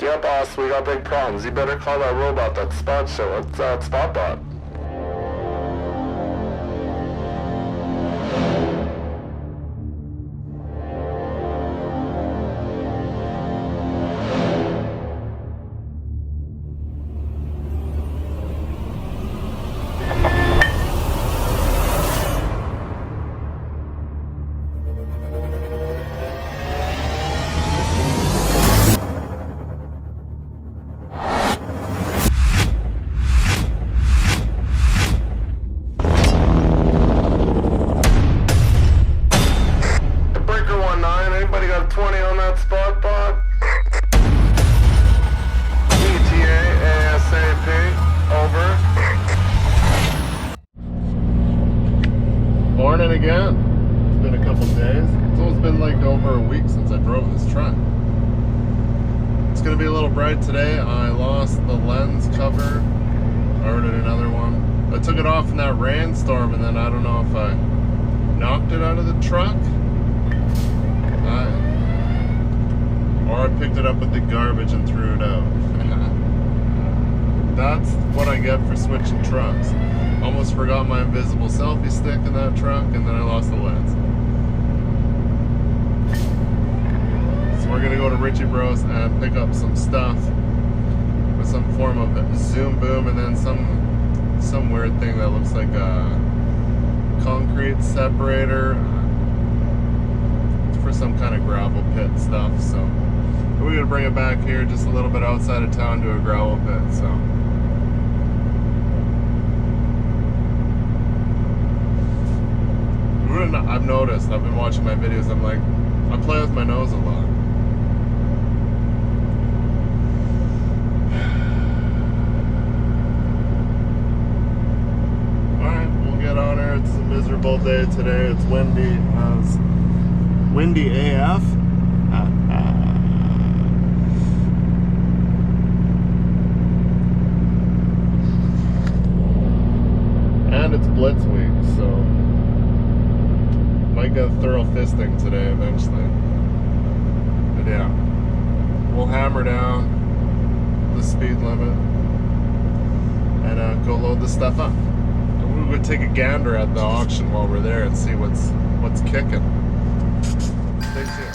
Yeah, boss, we got big problems. You better call that robot, that spot show. It's Spotbot. Anybody got a 20 on that spot bot? ETA ASAP. Over. Morning again. It's been a couple days. It's almost been like over a week since I drove this truck. It's gonna be a little bright today. I lost the lens cover. I ordered another one. I took it off in that rainstorm, and then I don't know if I knocked it out of the truck. Or I picked it up with the garbage and threw it out. That's what I get for switching trucks. Almost forgot my invisible selfie stick in that truck, and then I lost the lens. So we're gonna go to Ritchie Bros and pick up some stuff with some form of zoom boom, and then some weird thing that looks like a concrete separator for some kind of gravel pit stuff. So we're gonna bring it back here just a little bit outside of town to a gravel pit. So I've noticed, I've been watching my videos, I'm like, I play with my nose a lot. Alright, we'll get on her. It's a miserable day today. It's windy. Windy AF. And it's Blitz week, so might get a thorough fisting today eventually. But yeah, we'll hammer down the speed limit and go load the stuff up. And we would take a gander at the auction while we're there and see what's kicking. Stay tuned.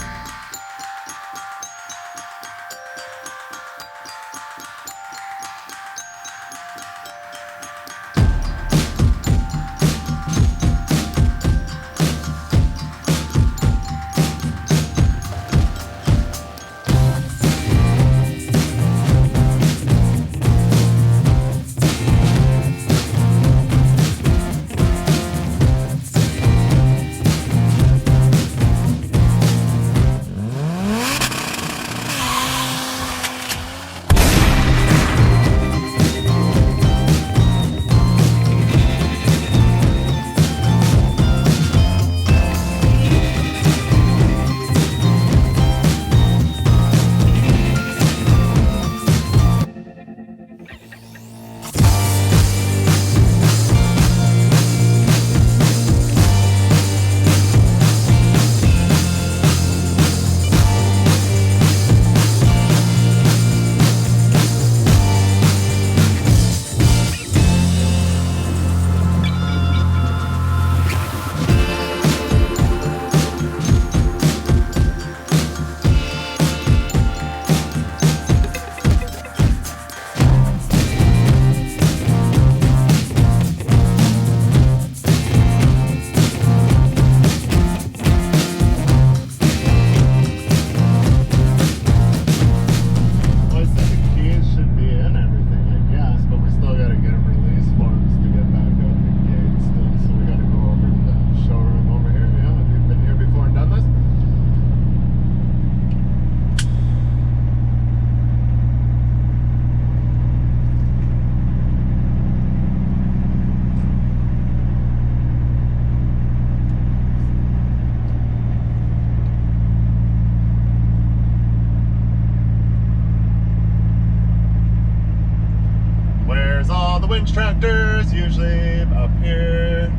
Winch tractors usually up here.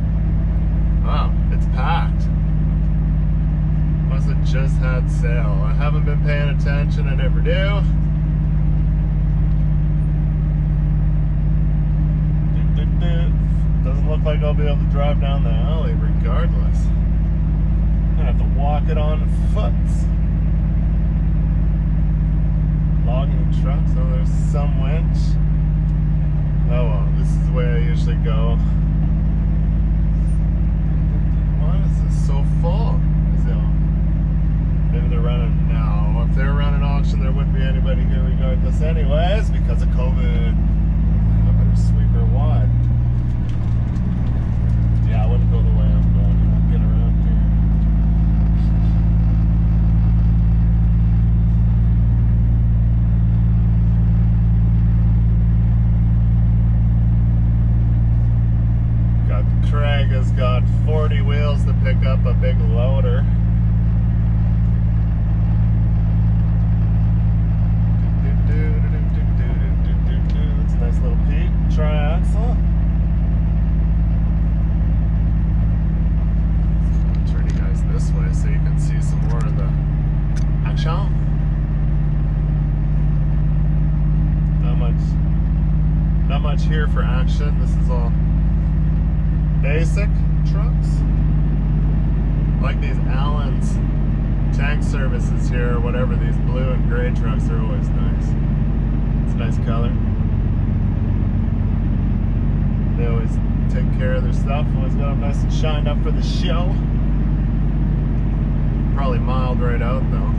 Wow, it's packed. Must have just had sale. I haven't been paying attention, I never do. if like I'll be able to drive down the alley regardless. I'm gonna have to walk it on foot. Logging trucks, oh there's some winch. Oh well, this is the way I usually go. Why is this so full? Maybe they're running now. If they're running auction, there wouldn't be anybody here regardless anyways because of COVID. I better sweep her wide. Yeah, I wouldn't go the way I'm going. I won't get around here. Craig has got 40 wheels to pick up a big loader. It's a nice little Pete triaxle. Turn you guys this way so you can see some more of the action. Not much here for action. This is all basic trucks. Like these Allen's tank services here, or whatever, these blue and gray trucks are always nice. It's a nice color. They always take care of their stuff, always got them nice and shined up for the show. Probably mild right out though.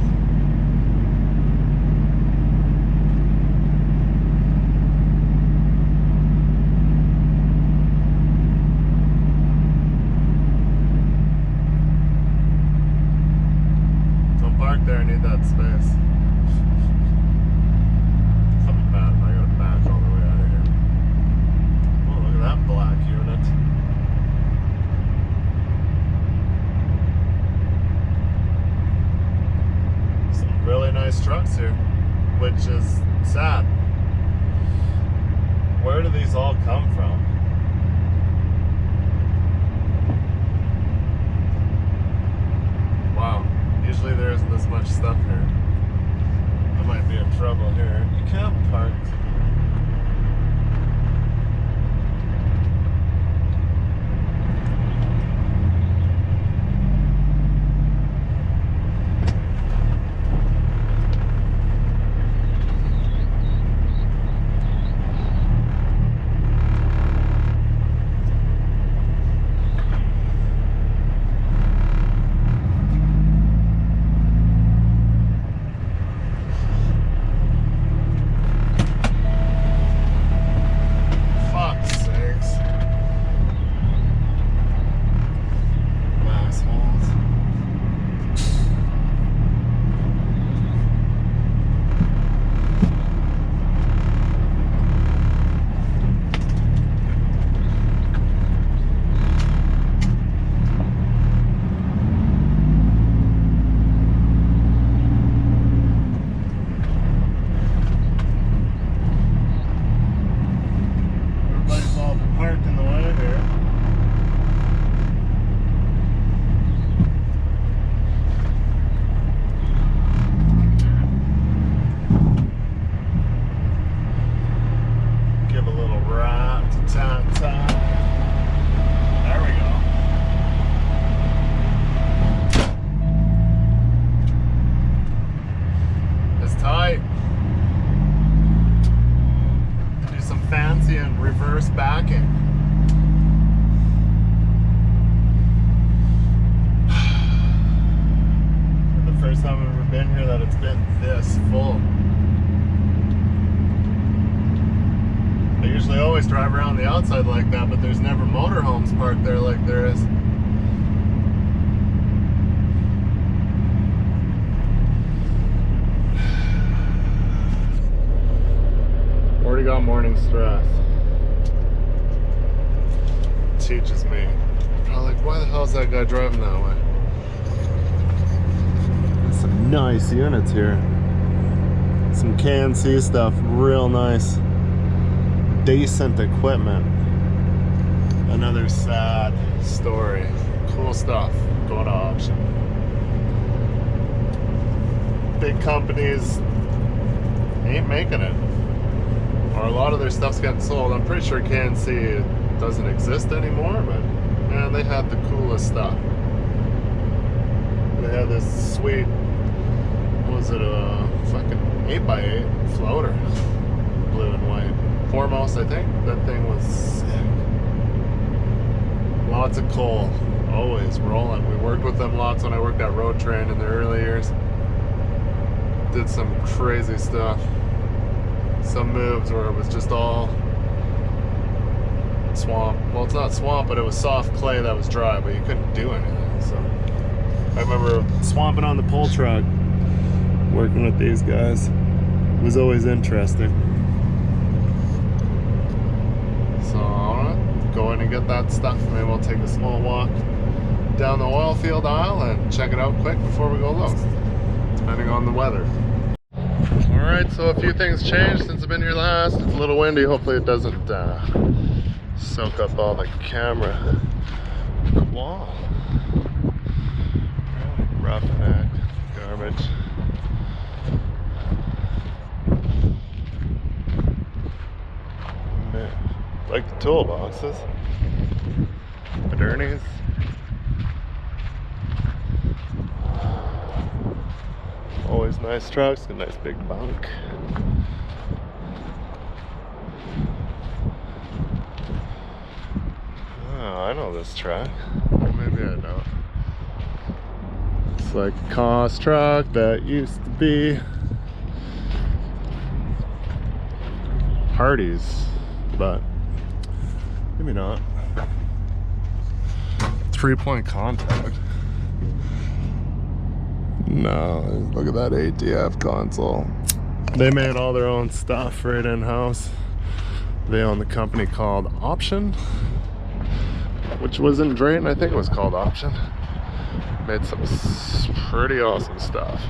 There, I need that space. Something bad if I gotta back all the way out of here. Oh, look at that black unit. Some really nice trucks here, which is sad. Where do these all come from? Wow. Usually there isn't this much stuff here. I might be in trouble here. You can't park. reverse backing. The first time I've ever been here that it's been this full. I usually always drive around the outside like that, but there's never motorhomes parked there like there is. Already got morning stress. Teaches me. I'm like, why the hell is that guy driving that way? There's some nice units here. Some KNC stuff, real nice. Decent equipment. Another sad story. Cool stuff going to auction. Big companies ain't making it, or a lot of their stuff's getting sold. I'm pretty sure KNC doesn't exist anymore, but man, they had the coolest stuff. They had this sweet, what was it, a fucking 8x8 floater, blue and white. Foremost, I think. That thing was sick. Lots of coal, always rolling. We worked with them lots when I worked at Road Train in the early years. Did some crazy stuff. Some moves where it was just all swamp. Well, it's not swamp, but it was soft clay that was dry, but you couldn't do anything. So I remember swamping on the pull truck, working with these guys. It was always interesting. So I'll go in and get that stuff, and then we'll take a small walk down the oil field aisle and check it out quick before we go load, depending on the weather. Alright, so a few things changed since I've been here last. It's a little windy. Hopefully it doesn't soak up all the camera. Wall. Roughneck. Garbage. Like the toolboxes. Modernies. Always nice trucks, a nice big bunk. Oh, I know this truck. Or maybe I don't. It's like a cost truck that used to be Hardee's, but maybe not. 3-point contact. No, look at that ATF console. They made all their own stuff right in-house. They own the company called Option, which was in Drayton. I think it was called Option. Made some pretty awesome stuff.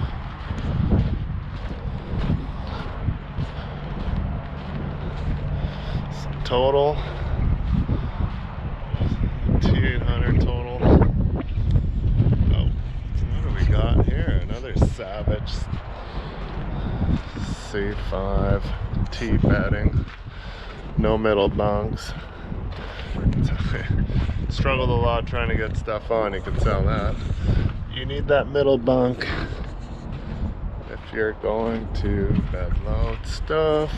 Some total. T800 total. Oh, what do we got here? Another Savage C5 T bedding. No middle bunks. Struggled a lot trying to get stuff on, you can tell that. You need that middle bunk if you're going to bed load stuff.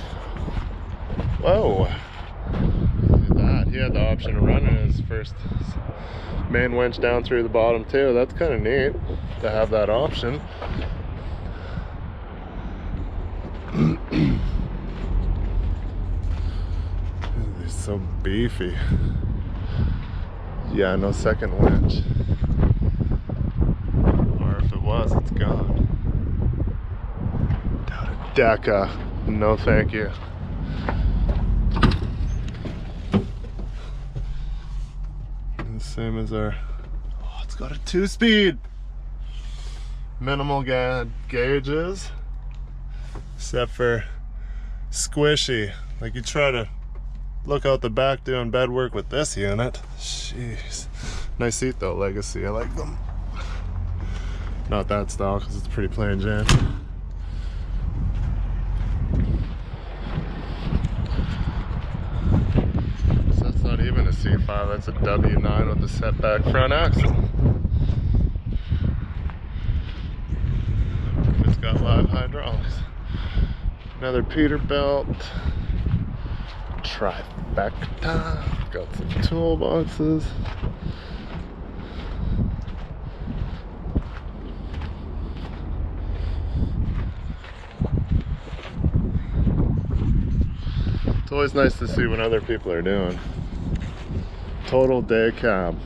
Whoa! Look at that. He had the option of running his first main winch down through the bottom too. That's kind of neat to have that option. They're so beefy. Yeah, no second winch. Or if it was, it's gone. Deca. No thank you. And same as our... Oh, it's got a 2-speed. Minimal gauges. Except for squishy. Like you try to look out the back doing bed work with this unit. Jeez. Nice seat though, Legacy. I like them. Not that style because it's pretty plain Jane. So that's not even a C5, that's a W9 with a setback front axle. It's got live hydraulics. Another Peterbilt. Trifecta. Got some toolboxes. It's always nice to see what other people are doing. Total day cab.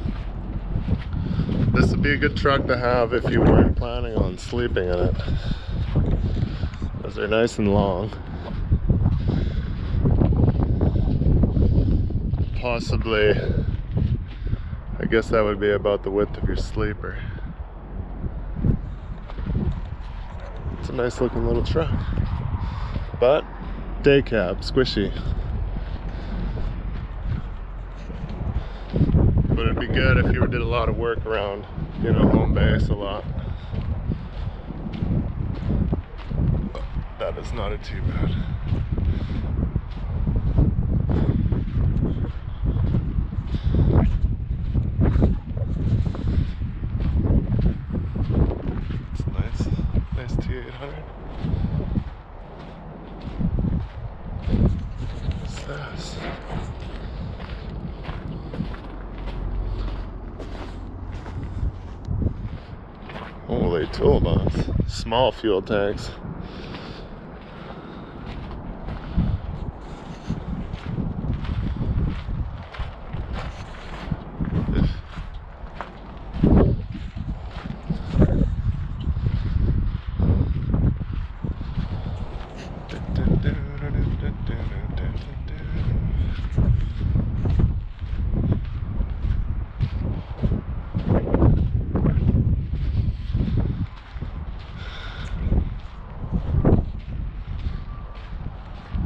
This would be a good truck to have if you weren't planning on sleeping in it, because they're nice and long. Possibly, I guess that would be about the width of your sleeper. It's a nice looking little truck, but day cab, squishy. But it'd be good if you did a lot of work around, you know, home base a lot. That is not a too bad. big toolbox. Small fuel tanks.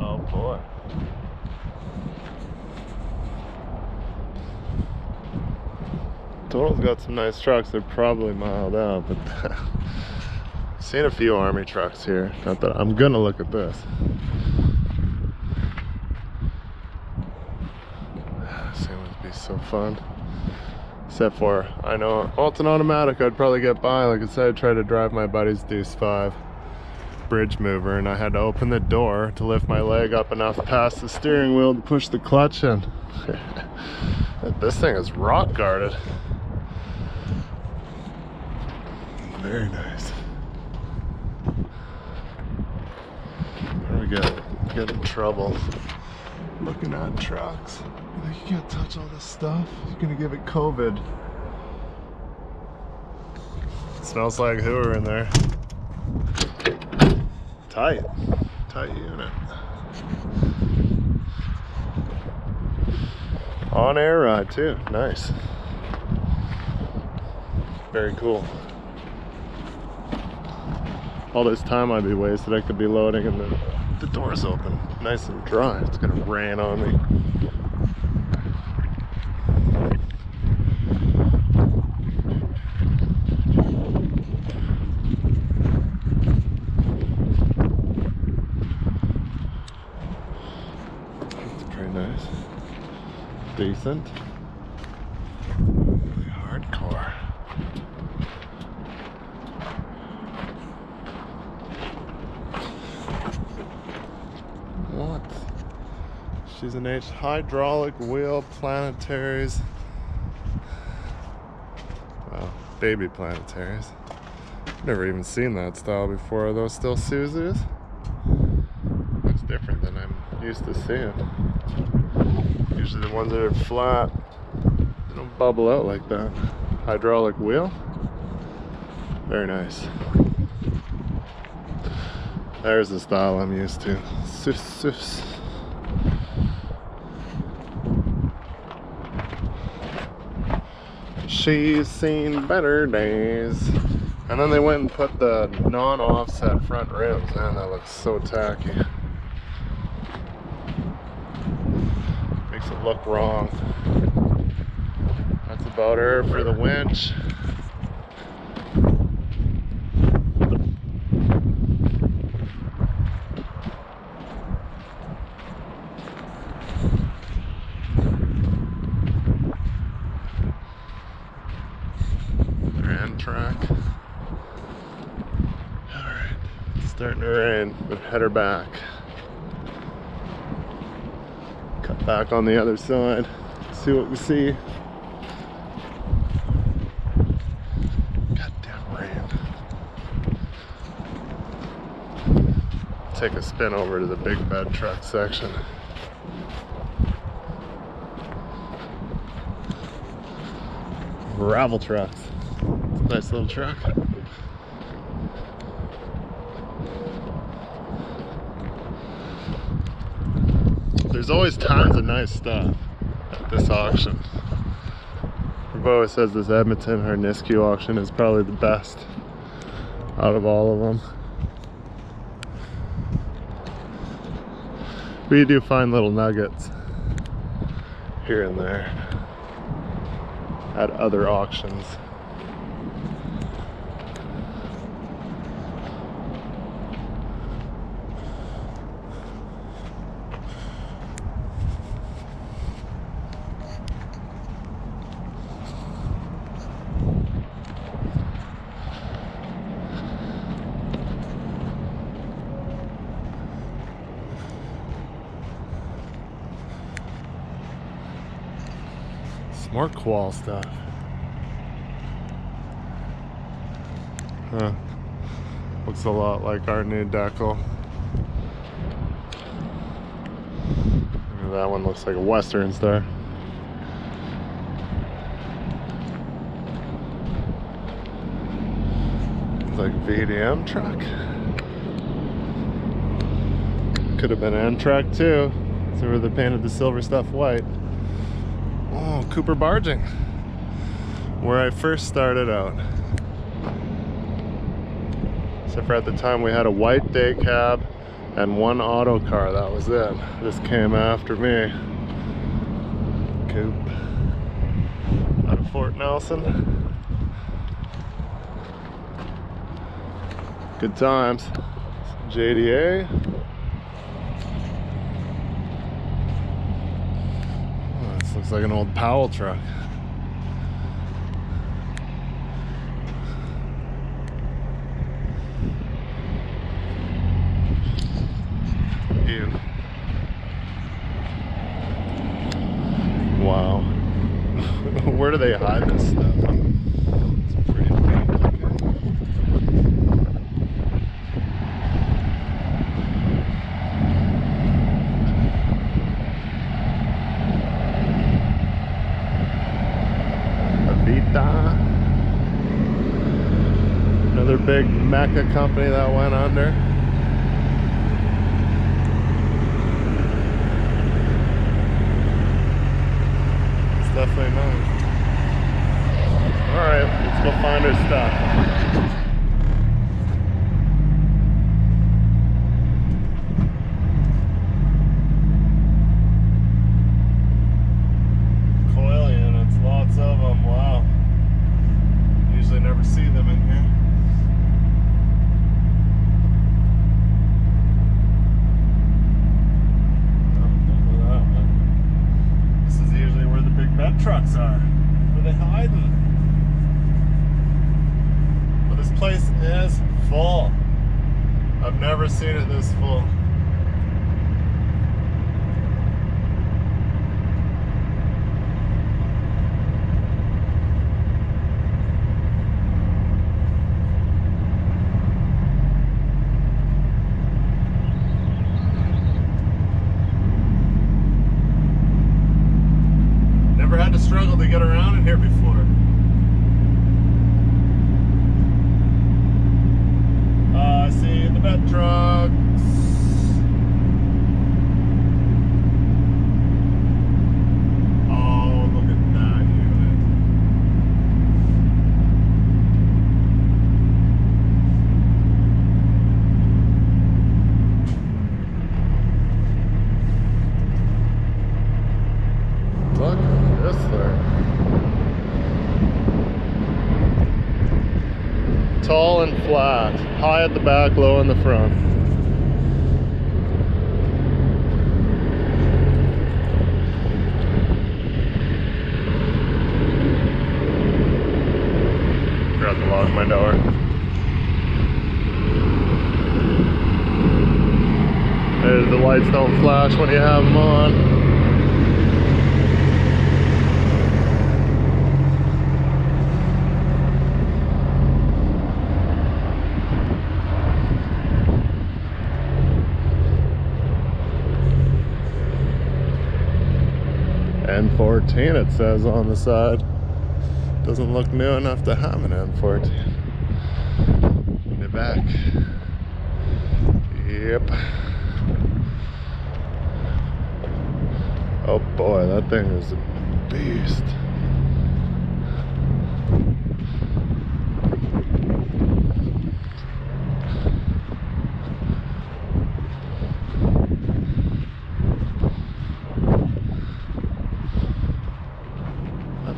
Oh boy. Total's got some nice trucks. They're probably mild out, but I've seen a few Army trucks here. Not that I'm gonna look at this. This thing would be so fun. Except for, I know, well, it's an automatic. I'd probably get by. Like I said, I tried to drive my buddy's Deuce 5 bridge mover, and I had to open the door to lift my leg up enough past the steering wheel to push the clutch in. This thing is rock guarded. Very nice. Where do we get in trouble looking at trucks? You can't touch all this stuff. You're gonna give it COVID. It smells like hooer in there. Tight unit. On air ride too, nice. Very cool. All this time I'd be wasted. I could be loading and the door's open, nice and dry. It's gonna rain on me. Nice. Decent. Really hardcore. What? She's an hydraulic wheel planetaries. Well, baby planetaries. Never even seen that style before. Are those still Suzus? Looks different than I'm used to seeing. Usually the ones that are flat, they don't bubble out like that. Hydraulic wheel. Very nice. There's the style I'm used to. Sus. She's seen better days. And then they went and put the non-offset front rims. Man, that looks so tacky. Makes it look wrong. That's about her for the winch. Grand track. Alright, it's starting to rain, but head her back. Cut back on the other side, see what we see. Goddamn rain. Take a spin over to the big bed truck section. Gravel trucks. Nice little truck. There's always tons of nice stuff at this auction. Bo says this Edmonton or Nisku auction is probably the best out of all of them. But you do find little nuggets here and there at other auctions. More qual stuff. Looks a lot like our new decal. That one looks like a Western Star. It's like a VDM truck. Could have been N-Track too. So where they painted the silver stuff white. Oh, Cooper Barging. Where I first started out. Except for at the time we had a white day cab and one auto car, that was it. This came after me. Coupe. Out of Fort Nelson. Good times. JDA. Oh, this looks like an old Powell truck. Ew. Wow. Where do they hide this stuff? It's pretty neat looking. Avita. Another big mecha company that went under. Definitely nice. Alright, let's go find our stuff. Coil units, lots of them, wow. Usually never see them in here. Bed trucks are. Where are they hiding? Well, this place is full. I've never seen it this full. Had to struggle to get around in here before. I see the bed trucks. Oh, look at that unit. Look. This thing. Tall and flat, high at the back, low in the front. Forgot to lock my door. There's the lights don't flash when you have them on. N14 it says on the side. Doesn't look new enough to have an N14. In the back. Yep. Oh boy, that thing is a beast.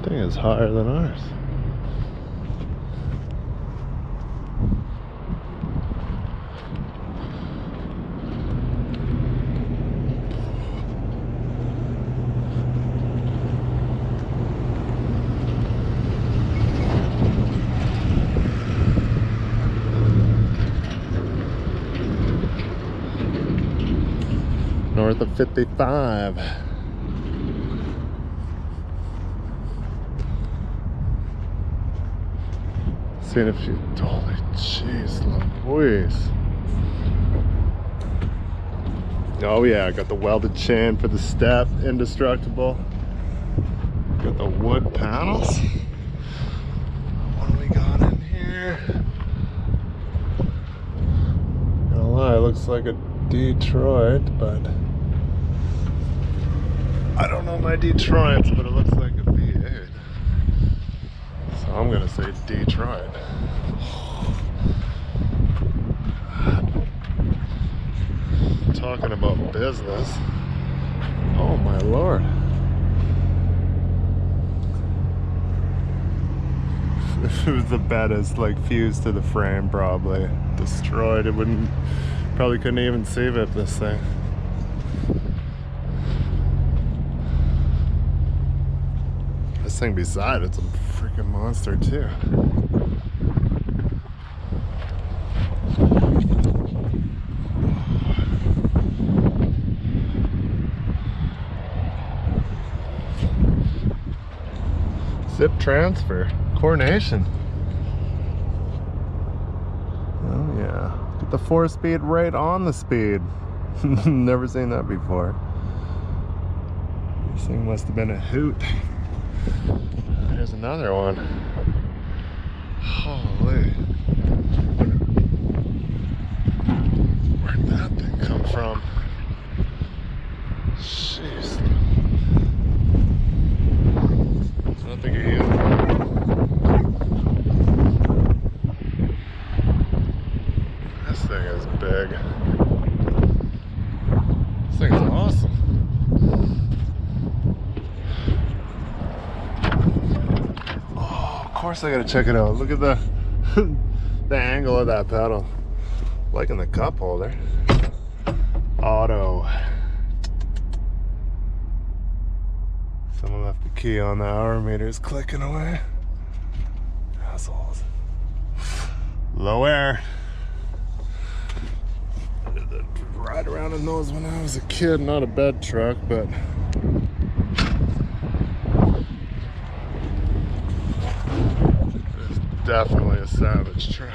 Is higher than ours. North of 55. Seeing if you totally Jeez Louise. Oh yeah, I got the welded chain for the step, indestructible. Got the wood panels. What do we got in here? Gonna lie, it looks like a Detroit, but I don't know my Detroits, but it looks like a V8. So I'm gonna say Detroit. Talking about business. Oh my lord. If it was the bed is like fused to the frame, probably destroyed. It wouldn't, probably couldn't even save it, this thing. This thing beside it's a freaking monster too. Zip transfer, coronation. Oh yeah, get the 4-speed right on the speed. Never seen that before. This thing must have been a hoot. There's another one. Holy. Where'd that thing come from? Jeez. Nothing of you. This thing is big. This thing's awesome. Oh, of course I gotta check it out. Look at the the angle of that pedal. Liking the cup holder. Auto. Someone left the key on the hour meter's clicking away. Assholes. Low air. I did the ride around in those when I was a kid, not a bed truck, but it's definitely a savage truck.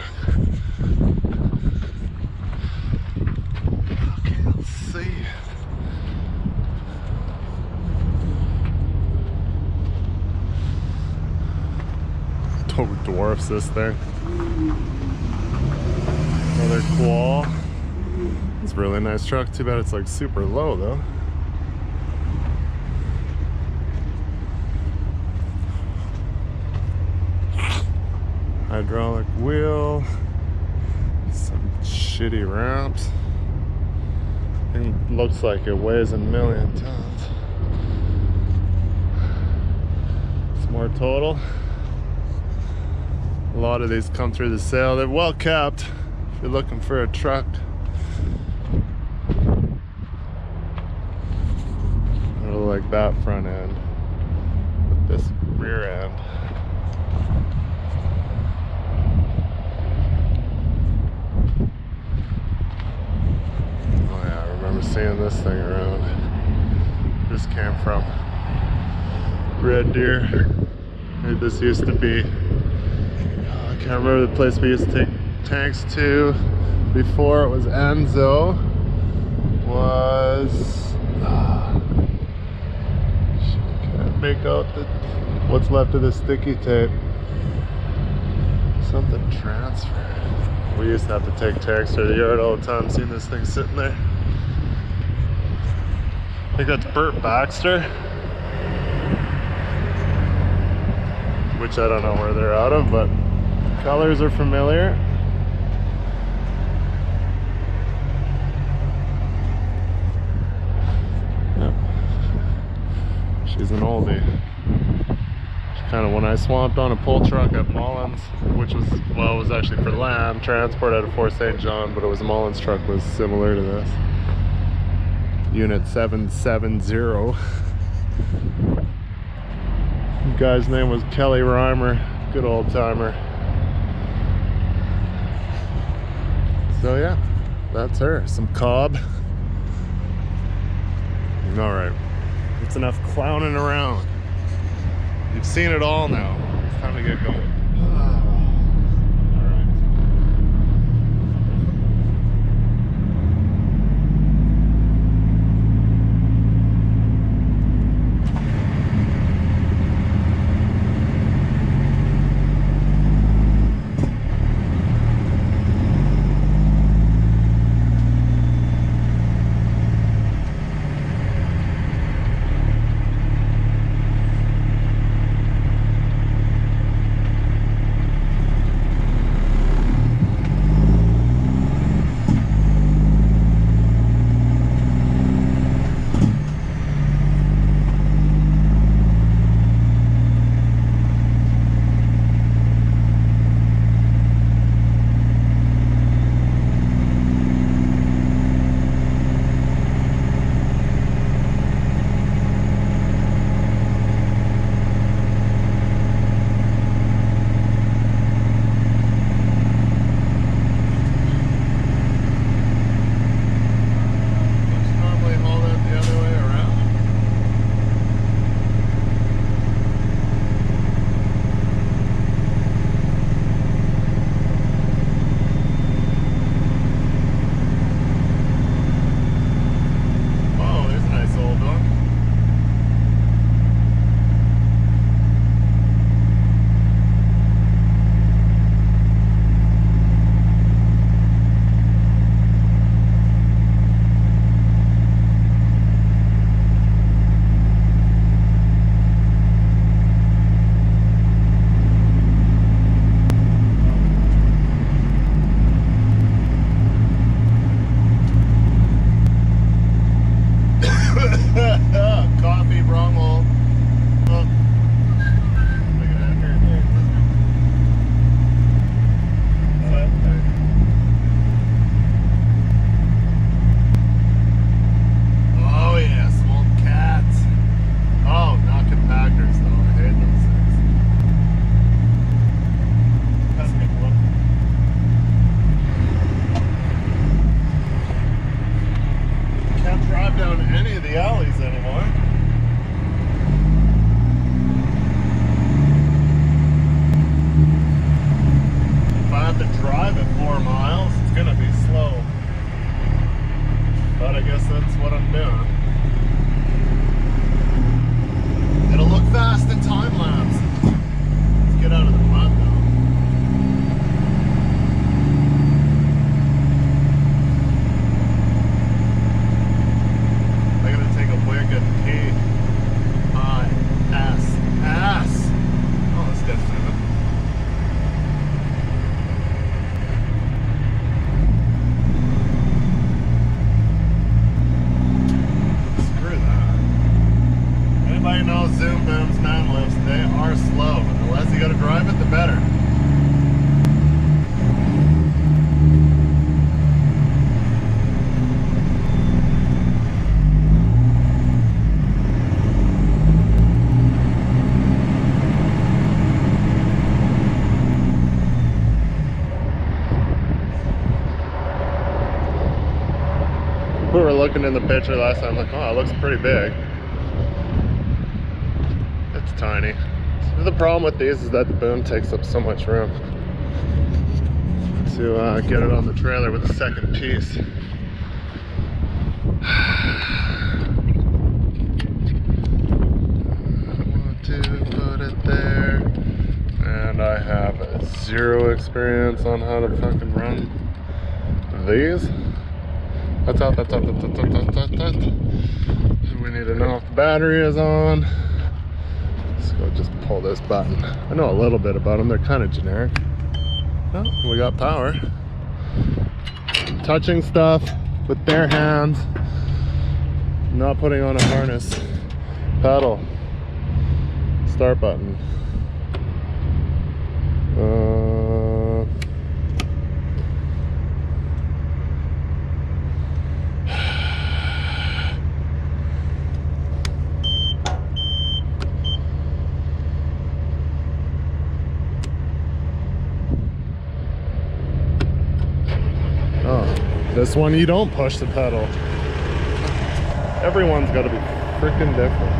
I can't see. Totally dwarfs this thing. Another Qual. It's a really nice truck. Too bad it's like super low though. Hydraulic wheel. Some shitty ramps. It looks like it weighs a million tons. It's more total. A lot of these come through the sale. They're well kept if you're looking for a truck. I really like that front end with this rear end. Oh yeah, I remember seeing this thing around. This came from Red Deer. Maybe this used to be, I can't remember the place we used to take tanks to before it was Enzo. Was can't make out what's left of the sticky tape. Something transfer. We used to have to take tanks to the yard all the time. Seeing this thing sitting there. I think that's Burt Baxter, which I don't know where they're out of, but colors are familiar. Yep. She's an oldie. Kind of when I swamped on a pull truck at Mullins, which was, well, it was actually for land transport out of Fort St. John, but it was a Mullins truck, was similar to this. Unit 770. The guy's name was Kelly Reimer, good old timer. So yeah, that's her. Some cob. All right, it's enough clowning around. You've seen it all now. It's time to get going. All right. down any of the alleys anymore. If I have to drive it 4 miles, it's gonna be slow. But I guess that's what I'm doing. It'll look fast in time lapse. Let's get out of the mud though. I gotta take a wicked pee. Ass. Oh, that's dead moving. Screw that. Anybody knows Zoom booms, man lifts, they are slow. The less you gotta drive it, the better. We were looking in the picture last time, like, oh, it looks pretty big. It's tiny. So the problem with these is that the boom takes up so much room to get it on the trailer with a second piece. I want to put it there. And I have zero experience on how to fucking run these. That's out. We need to know if the battery is on. Let's go just pull this button. I know a little bit about them. They're kind of generic. Oh, we got power. Touching stuff with bare hands. Not putting on a harness. Pedal. Start button. This one, you don't push the pedal. Everyone's got to be freaking different.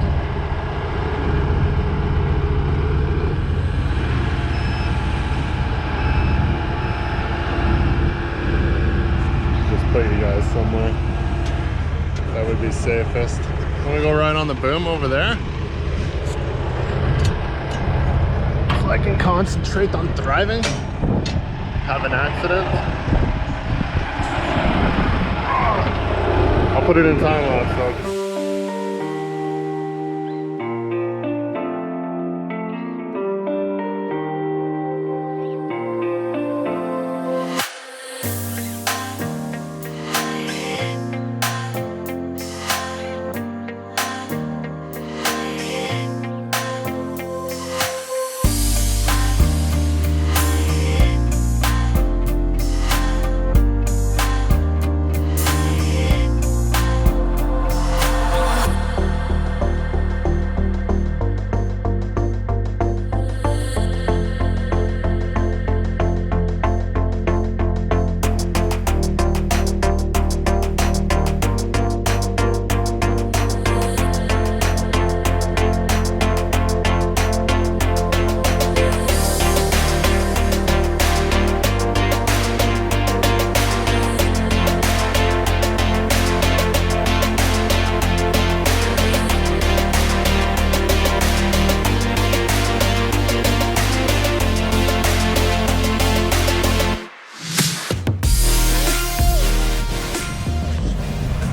Just put you guys somewhere that would be safest. Want to go right on the boom over there? So I can concentrate on driving. Have an accident. I'll put it in time lapse, folks.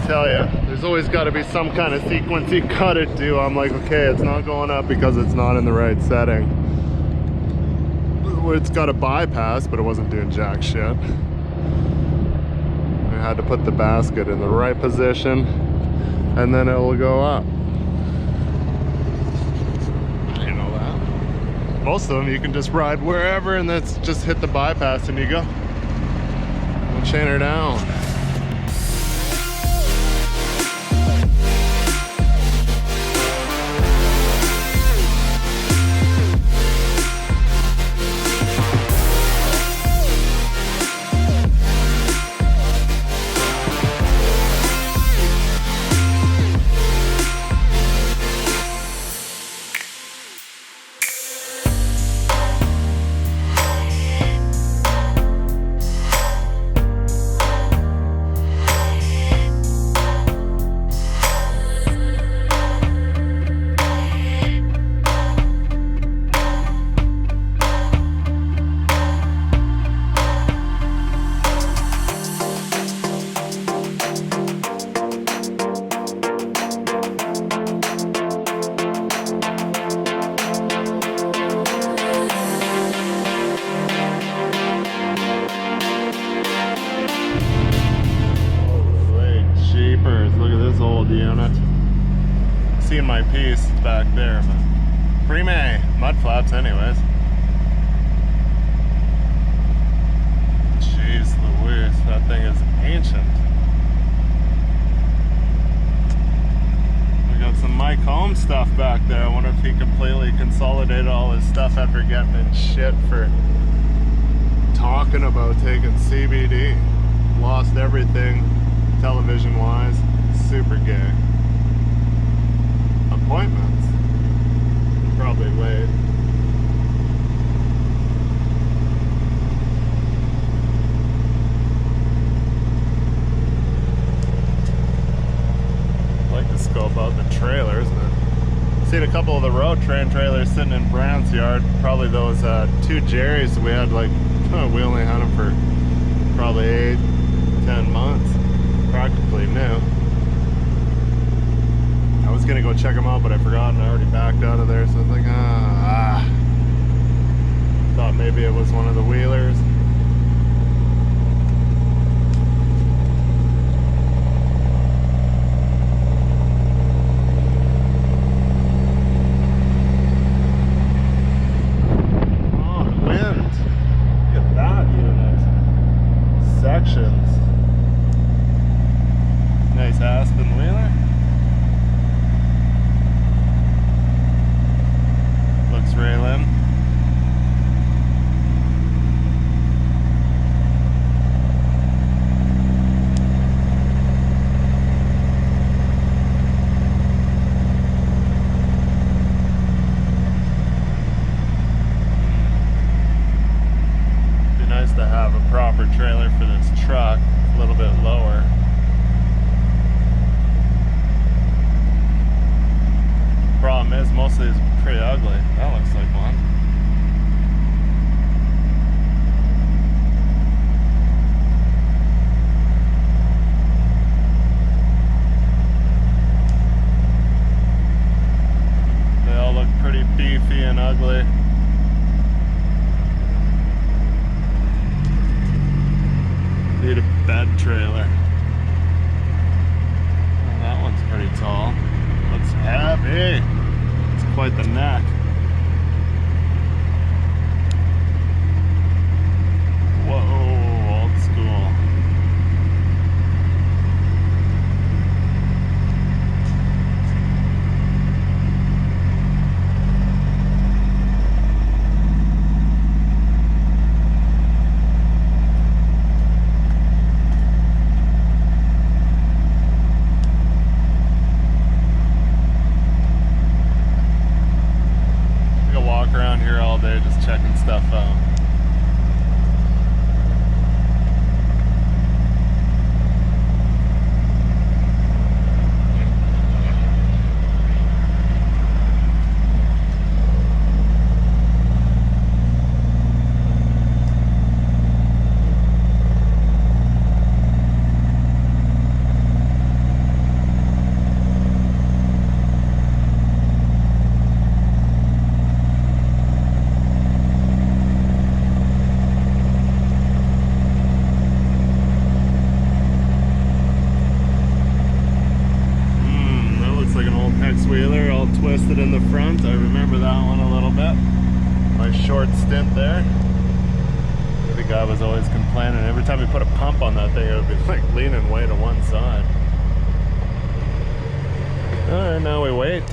Tell you, there's always got to be some kind of sequence you gotta do. I'm like, okay, it's not going up because it's not in the right setting. It's got a bypass, but it wasn't doing jack shit. I had to put the basket in the right position, and then it will go up. You know that. Most of them you can just ride wherever, and that's just hit the bypass and you go. We'll chain her down. old unit. Seeing my piece back there, but pre-May mud flaps anyways. Jeez Louise, that thing is ancient. We got some Mike Holmes stuff back there. I wonder if he completely consolidated all his stuff after getting in shit for talking about taking CBD. Lost everything television wise. Super gay. Appointments. Probably late. I like to scope out the trailers, but seen a couple of the road train trailers sitting in Brandt's yard. Probably those two Jerrys we had, like, we only had them for probably 8-10 months. Practically new. I was gonna go check them out, but I forgot and I already backed out of there, so I was like, thought maybe it was one of the wheelers. Oh, wind. Look at that unit. Sections. Nice Aspen wheeler. Looks railing. Be nice to have a proper trailer for this truck, a little bit lower. Problem is, most of these are pretty ugly. That looks like one. They all look pretty beefy and ugly. Need a bed trailer. Oh, that one's pretty tall. Looks heavy. It's quite the neck. Whoa, old school. Around here all day just checking stuff out. Wheeler all twisted in the front. I remember that one a little bit. My short stint there. The guy was always complaining. Every time we put a pump on that thing, it would be like leaning way to one side. Alright, now we wait.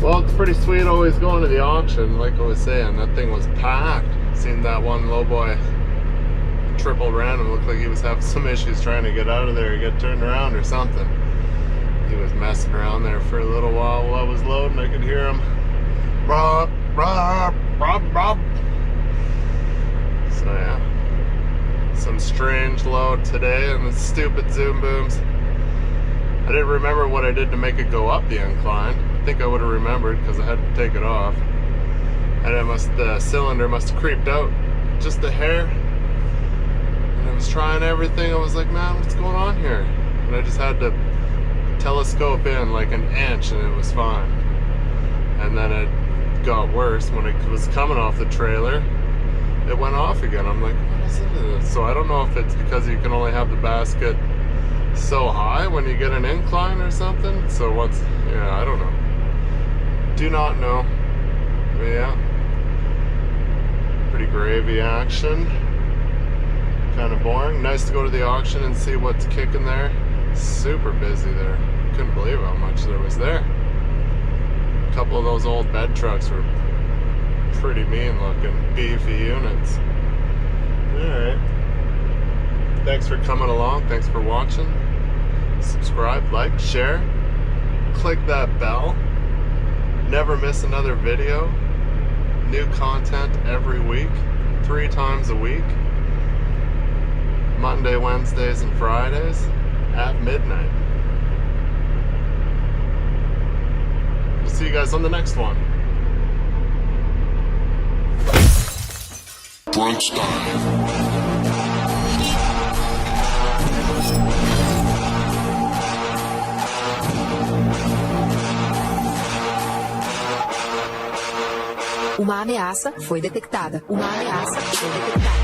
Well, it's pretty sweet always going to the auction. Like I was saying, that thing was packed. Seen that one lowboy triple random, looked like he was having some issues trying to get out of there, get turned around or something. He was messing around there for a little while I was loading. I could hear him. Rob, Rob, Rob, Rob. So yeah, some strange load today and the stupid zoom booms. I didn't remember what I did to make it go up the incline. I think I would have remembered because I had to take it off. And the cylinder must have creeped out just a hair. And I was trying everything. I was like, man, what's going on here? And I just had to telescope in like an inch and it was fine. And then it got worse when it was coming off the trailer. It went off again. I'm like, what is it? So I don't know if it's because you can only have the basket so high when you get an incline or something. So yeah, I don't know. Do not know. But yeah, pretty gravy action. Kind of boring. Nice to go to the auction and see what's kicking there. Super busy there. Couldn't believe how much there was there. A couple of those old bed trucks were pretty mean looking, beefy units. Alright. Thanks for coming along. Thanks for watching. Subscribe, like, share. Click that bell. Never miss another video. New content every week. 3 times a week. Monday, Wednesdays, and Fridays at midnight. We'll see you guys on the next one. Brunch time. Uma ameaça foi detectada. Uma ameaça foi detectada.